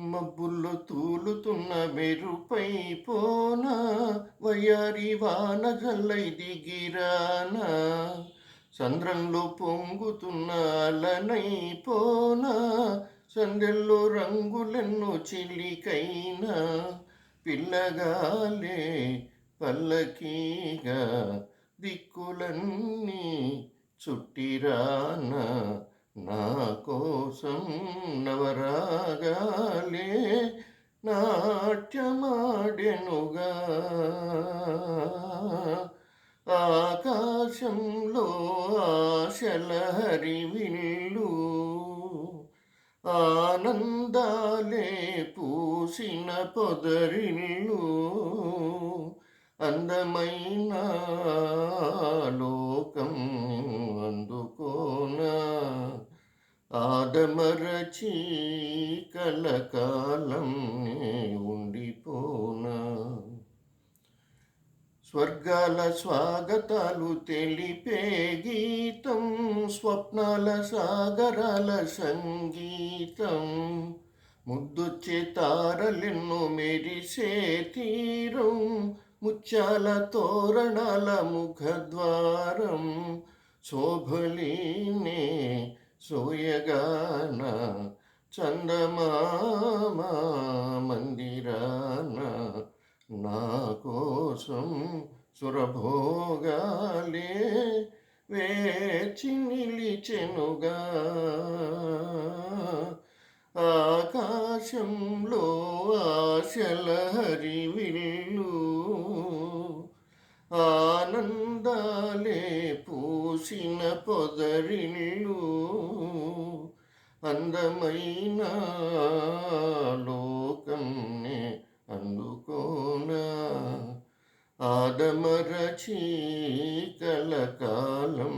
మబ్బుల్లో తూలుతున్న మెరుపై పోనా వయ్యారి వాన జల్లై దిగిరానా సంద్రంలో పొంగుతున్న అలనై పోనా సందెల్లో రంగులెన్నో చిలికైనా పిల్లగాలే పల్లకీగా దిక్కులన్నీ చుట్టిరానా నా కోసం నవరాగాలే నాట్యమాడెనుగా ఆకాశంలో ఆశల హరివిల్లు ఆనందాలే పూసిన పొదరిల్లు అందమైన లోకం అందుకోనా ఆదమరచి కలకాలం నే ఉండిపోనా స్వర్గాల స్వాగతాలు తెలిపే గీతం స్వప్నాల సాగరాల సంగీతం ముద్దొచ్చే తారలెన్నో మెరిసే తీరం ముత్యాల తోరణాల ముఖద్వారం శోభలీనే సోయగాన చందమామ మందిరాన నా కోసం సురభోగాలే వేచి నిలిచెనుగా ఆకాశంలో ఆశల హరివిల్లు ఆనందాలే పూసిన పొదరిల్లు అందమైన లోకంనే అందుకోనా ఆదమరచి కలకాలం